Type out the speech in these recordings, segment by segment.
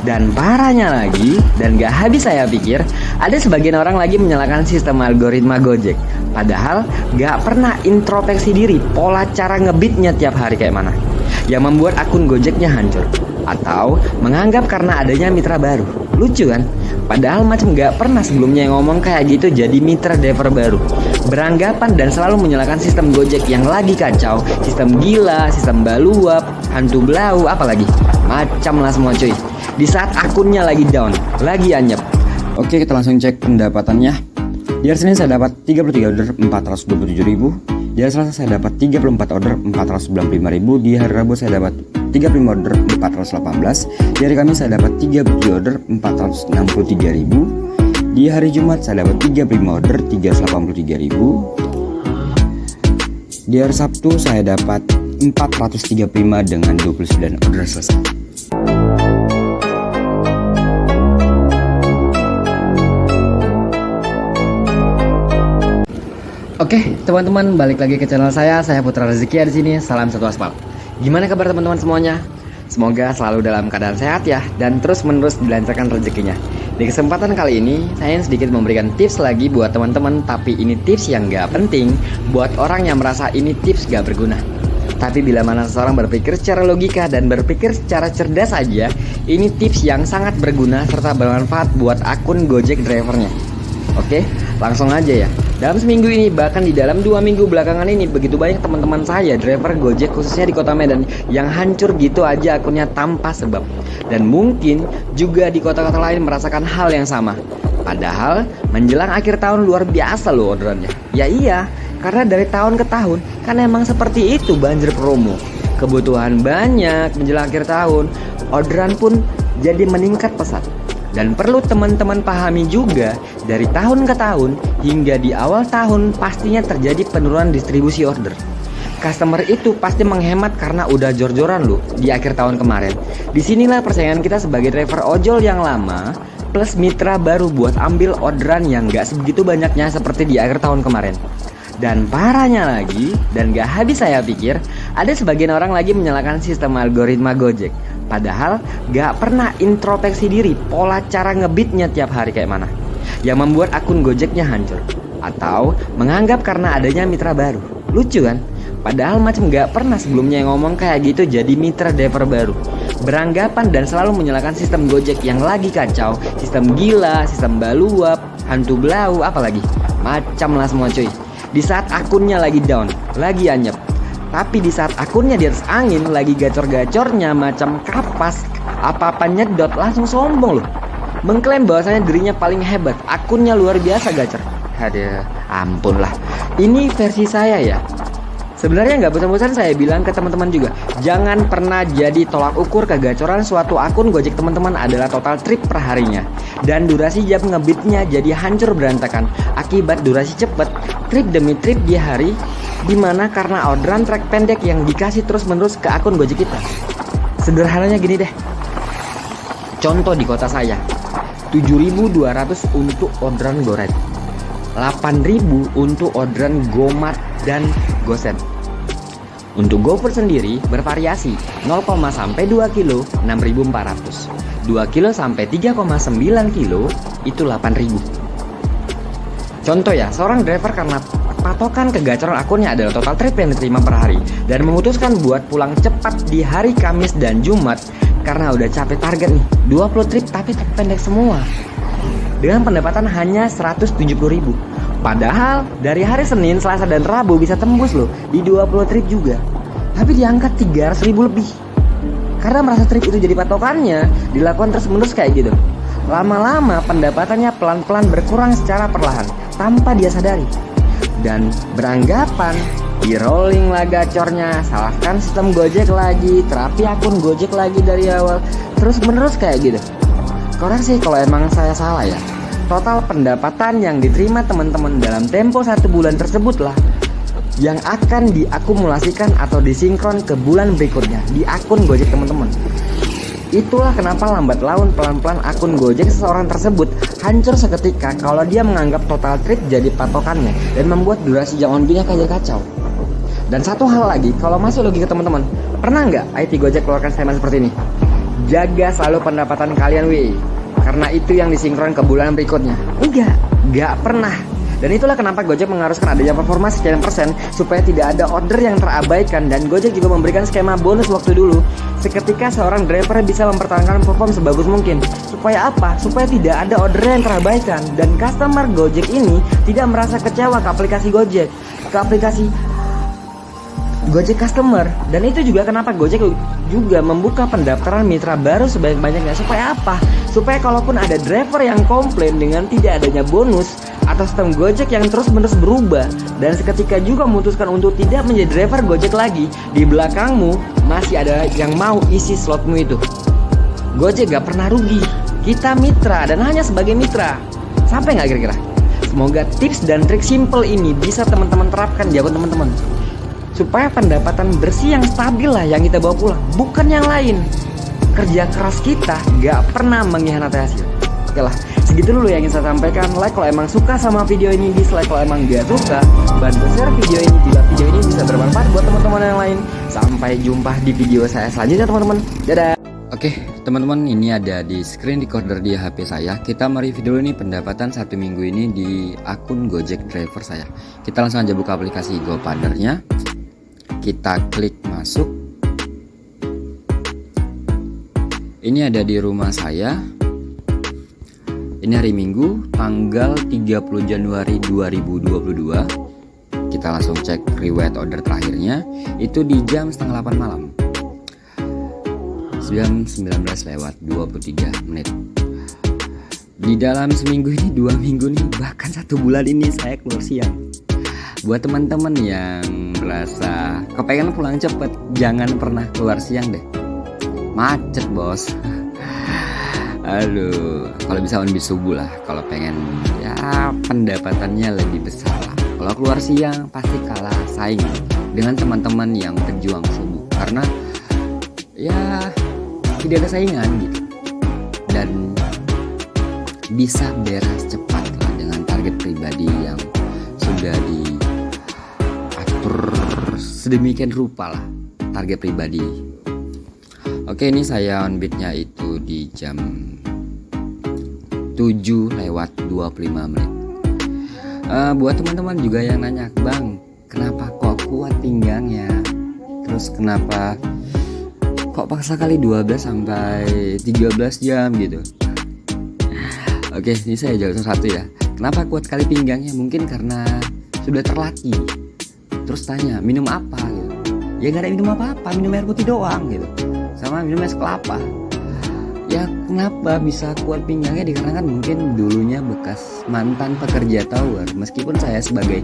Dan parahnya lagi, dan gak habis saya pikir, ada sebagian orang lagi menyalahkan sistem algoritma Gojek. Padahal gak pernah introspeksi diri pola cara ngebitnya tiap hari kayak mana, yang membuat akun Gojeknya hancur. Atau menganggap karena adanya mitra baru. Lucu kan? Padahal macam gak pernah sebelumnya yang ngomong kayak gitu jadi mitra driver baru. Beranggapan dan selalu menyalahkan sistem Gojek yang lagi kacau, sistem gila, sistem baluap, hantu blau, apalagi macam lah semua cuy. Di saat akunnya lagi down, lagi anyep. Oke, kita langsung cek pendapatannya. Di hari Senin saya dapat 33 order 427.000. Di hari Selasa saya dapat 34 order 495.000. Di hari Rabu saya dapat 35 order 418. Di hari Kamis saya dapat 37 order 463.000. Di hari Jumat saya dapat 35 order 383.000. Di hari Sabtu saya dapat 435 dengan 29 order selesai. Oke, teman-teman, balik lagi ke channel saya Putra Rezeki di sini. Salam satu aspal. Gimana kabar teman-teman semuanya? Semoga selalu dalam keadaan sehat ya, dan terus-menerus dilancarkan rezekinya. Di kesempatan kali ini, saya sedikit memberikan tips lagi buat teman-teman. Tapi ini tips yang gak penting buat orang yang merasa ini tips gak berguna. Tapi bila mana seseorang berpikir secara logika dan berpikir secara cerdas aja, ini tips yang sangat berguna serta bermanfaat buat akun Gojek drivernya. Oke, langsung aja ya. Dalam seminggu ini, bahkan di dalam 2 minggu belakangan ini, begitu banyak teman-teman saya driver Gojek khususnya di kota Medan yang hancur gitu aja akunnya tanpa sebab. Dan mungkin juga di kota-kota lain merasakan hal yang sama. Padahal menjelang akhir tahun luar biasa loh orderannya. Ya iya, karena dari tahun ke tahun kan emang seperti itu banjir promo. Kebutuhan banyak menjelang akhir tahun, orderan pun jadi meningkat pesat. Dan perlu teman-teman pahami juga, dari tahun ke tahun hingga di awal tahun pastinya terjadi penurunan distribusi order. Customer itu pasti menghemat karena udah jor-joran loh di akhir tahun kemarin. Disinilah persaingan kita sebagai driver ojol yang lama plus mitra baru buat ambil orderan yang gak sebegitu banyaknya seperti di akhir tahun kemarin. Dan parahnya lagi, dan gak habis saya pikir, ada sebagian orang lagi menyalahkan sistem algoritma Gojek. Padahal gak pernah introspeksi diri pola cara ngebitnya tiap hari kayak mana, yang membuat akun Gojeknya hancur. Atau menganggap karena adanya mitra baru. Lucu kan? Padahal macam gak pernah sebelumnya yang ngomong kayak gitu jadi mitra driver baru. Beranggapan dan selalu menyalahkan sistem Gojek yang lagi kacau, sistem gila, sistem baluap, hantu blau, apalagi macam lah semua cuy. Di saat akunnya lagi down, lagi anyep. Tapi di saat akunnya di atas angin, lagi gacor-gacornya macam kapas, apa-apa nyedot langsung sombong loh. Mengklaim bahwasanya dirinya paling hebat, akunnya luar biasa gacor. Aduh, ampun lah. Ini versi saya ya. Sebenarnya nggak bosan-bosan saya bilang ke teman-teman juga, jangan pernah jadi tolak ukur kegacoran suatu akun Gojek teman-teman adalah total trip per harinya. Dan durasi jam ngebitnya jadi hancur berantakan akibat durasi cepet, trip demi trip di hari, dimana karena orderan trek pendek yang dikasih terus-menerus ke akun Gojek kita. Sederhananya gini deh, contoh di kota saya, 7.200 untuk orderan goreng, 8.000 untuk orderan Gomat dan Gosen. Untuk GoFood sendiri bervariasi 0, sampai 2 kilo 6.400, 2 kilo sampai 3,9 kilo itu 8.000. Contoh ya, seorang driver karena patokan kegacoran akunnya adalah total trip yang diterima per hari dan memutuskan buat pulang cepat di hari Kamis dan Jumat karena udah capek target nih, 20 trip tapi pendek semua. Dengan pendapatan hanya 170.000. Padahal dari hari Senin, Selasa dan Rabu bisa tembus loh di 20 trip juga. Tapi diangkat 300.000 lebih. Karena merasa trip itu jadi patokannya, dilakukan terus-menerus kayak gitu. Lama-lama pendapatannya pelan-pelan berkurang secara perlahan tanpa dia sadari. Dan beranggapan di rolling lah gacornya, salahkan sistem Gojek lagi, terapi akun Gojek lagi dari awal, terus-menerus kayak gitu. Koreksi kalau emang saya salah ya. Total pendapatan yang diterima teman-teman dalam tempo 1 bulan tersebutlah yang akan diakumulasikan atau disinkron ke bulan berikutnya di akun Gojek teman-teman. Itulah kenapa lambat laun pelan-pelan akun Gojek seseorang tersebut hancur seketika kalau dia menganggap total trip jadi patokannya dan membuat durasi jam on-nya kayak kacau. Dan satu hal lagi, kalau masuk logika teman-teman, pernah nggak IT Gojek keluarkan statement seperti ini? jaga selalu pendapatan kalian wih, karena itu yang disinkron ke bulan berikutnya. Enggak pernah. Dan itulah kenapa Gojek mengharuskan adanya performa sekian persen supaya tidak ada order yang terabaikan. Dan Gojek juga memberikan skema bonus waktu dulu seketika seorang driver bisa mempertahankan perform sebagus mungkin. Supaya apa? Supaya tidak ada order yang terabaikan dan customer Gojek ini tidak merasa kecewa ke aplikasi Gojek, ke aplikasi Gojek Customer. Dan itu juga kenapa Gojek juga membuka pendaftaran mitra baru sebanyak-banyaknya. Supaya apa? Supaya kalaupun ada driver yang komplain dengan tidak adanya bonus atau sistem Gojek yang terus-menerus berubah, dan seketika juga memutuskan untuk tidak menjadi driver Gojek lagi, di belakangmu masih ada yang mau isi slotmu itu. Gojek gak pernah rugi. Kita mitra dan hanya sebagai mitra. Sampai gak kira-kira? Semoga tips dan trik simple ini bisa teman-teman terapkan di akun teman-teman, supaya pendapatan bersih yang stabil lah yang kita bawa pulang, bukan yang lain. Kerja keras kita gak pernah mengkhianati hasil. Oke lah, segitu dulu yang ingin saya sampaikan. Like kalau emang suka sama video ini, dislike kalau emang gak suka. Bantu share video ini jika video ini bisa bermanfaat buat teman-teman yang lain. Sampai jumpa di video saya selanjutnya teman-teman. Dadah. Oke teman-teman, ini ada di screen recorder di HP saya. Kita mereview dulu nih pendapatan 1 minggu ini di akun Gojek driver saya. Kita langsung aja buka aplikasi GoPadernya. Kita klik masuk. Ini ada di rumah saya. Ini hari Minggu tanggal 30 Januari 2022. Kita langsung cek riwayat order terakhirnya. Itu di jam setengah 8 malam, jam 19:23. Di dalam seminggu ini, 2 minggu nih, bahkan 1 bulan ini saya keluar siang. Buat teman-teman yang merasa kepengen pulang cepet, jangan pernah keluar siang deh. Macet bos. Aduh, kalau bisa bis subuh lah. Kalau pengen ya pendapatannya lebih besar lah. Kalau keluar siang pasti kalah saing dengan teman-teman yang pejuang subuh, karena ya tidak ada saingan gitu. Dan bisa beres cepat lah dengan target pribadi yang sudah diatur sedemikian rupa lah, target pribadi. Oke, ini saya on beatnya itu di jam 7:25. Buat teman-teman juga yang nanya, Bang, kenapa kok kuat pinggangnya? Terus kenapa kok paksa kali 12 sampai 13 jam gitu? Oke, ini saya jawab satu ya. Kenapa kuat kali pinggangnya? Mungkin karena sudah terlatih. Terus tanya, minum apa gitu? Ya gak ada minum apa-apa, minum air putih doang gitu, sama minum es kelapa. Ya kenapa bisa kuat pinggangnya? Dikarenakan mungkin dulunya bekas mantan pekerja tower. Meskipun saya sebagai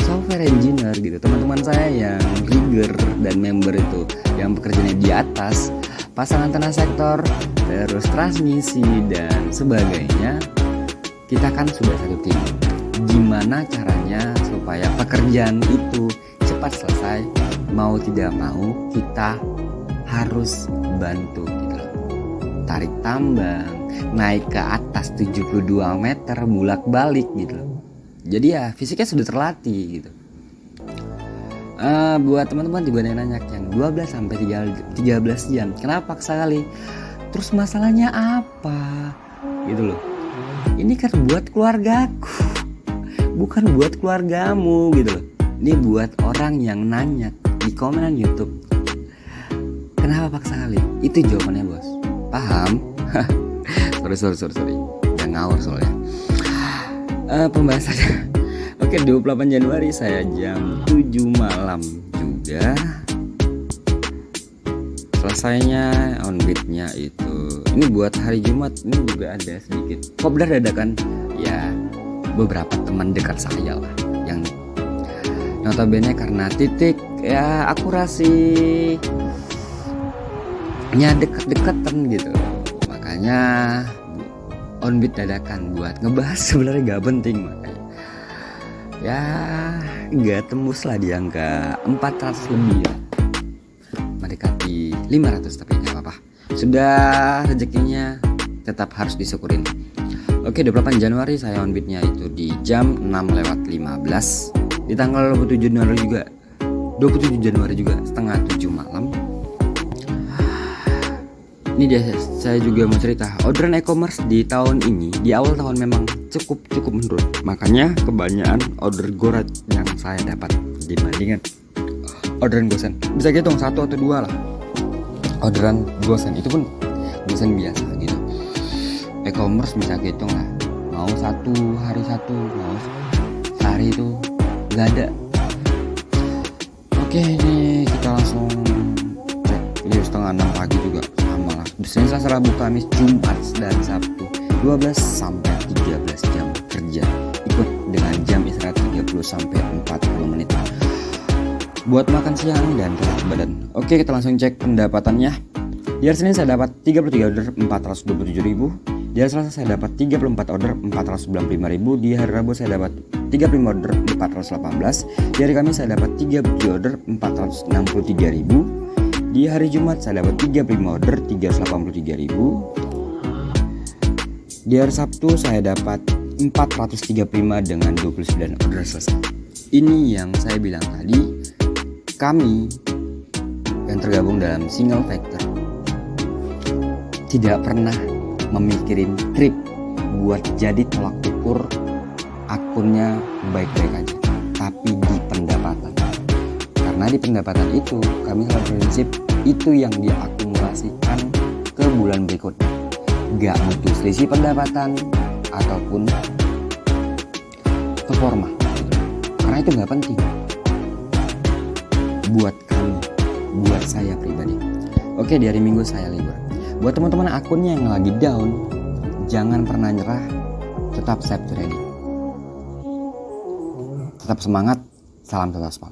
software engineer gitu, teman-teman saya yang rigger dan member itu yang pekerjaannya di atas, pasang antena sektor, terus transmisi dan sebagainya, kita kan sudah satu tim. Gimana caranya supaya pekerjaan itu cepat selesai? Mau tidak mau kita harus bantu gitu loh. Tarik tambang, naik ke atas 72 meter, bolak-balik gitu loh. Jadi ya fisiknya sudah terlatih gitu. Buat teman-teman juga nanya yang 12 sampai 13 jam, kenapa paksa kali? Terus masalahnya apa? Gitu loh. Ini kan buat keluargaku, bukan buat keluargamu gitu loh. Ini buat orang yang nanya di komenan YouTube, kenapa paksa kali? Itu jawabannya bos. Paham? sorry. Jangan ngawur soalnya. Pembahasannya. Oke, 28 Januari saya jam 7 malam juga. Selesainya on beatnya itu. Ini buat hari Jumat, ini juga ada sedikit kopdar dadakan. Ya, beberapa teman dekat saya lah yang notabene karena titik ya akurasinya deket-deketan gitu, makanya on beat dadakan buat ngebahas sebenarnya gak penting, makanya ya gak tembus lah di angka 400 lebih ya, mendekati 500, tapi gak apa-apa, sudah rezekinya tetap harus disyukurin. Oke, 28 Januari saya on beatnya itu di jam 6:15. Di tanggal 27 Januari juga, 27 Januari juga setengah 7 malam. Ini dia, saya juga mau cerita. Orderan e-commerce di tahun ini, di awal tahun memang cukup menurun. Makanya kebanyakan order Gorat yang saya dapat dibandingkan orderan Gosen. Bisa hitung 1 atau 2 lah. Orderan Gosen itu pun Gosen biasa gitu. E-commerce bisa hitung lah. Mau satu hari satu, mau sehari itu nggak ada. Oke, ini kita langsung cek. Ini 5:30 pagi juga. Senin, Selasa, Rabu, Kamis, Jumat, dan Sabtu 12 sampai 13 jam kerja. Ikut dengan jam istirahat 30 sampai 40 menit buat makan siang dan gerak badan. Oke, kita langsung cek pendapatannya. Di hari Senin saya dapat 33 order 427.000. Di hari Selasa saya dapat 34 order 495.000. Di hari Rabu saya dapat 35 order 418. Di hari Kamis saya dapat 37 order 463.000. Di hari Jumat saya dapat 35 order 383.000. Di hari Sabtu saya dapat 435 dengan 29 order selesai. Ini yang saya bilang tadi, kami yang tergabung dalam single factor tidak pernah memikirin trip buat jadi tolak ukur akunnya baik-baik aja, tapi di pendapatan. Karena di pendapatan itu kami selalu prinsip itu yang diakumulasikan ke bulan berikutnya. Gak butuh selisih pendapatan ataupun performa gitu. Karena itu gak penting buat kami, buat saya pribadi. Oke, di hari Minggu saya libur. Buat teman-teman akunnya yang lagi down, jangan pernah nyerah, tetap save to ready. Tetap semangat, salam satu aspal.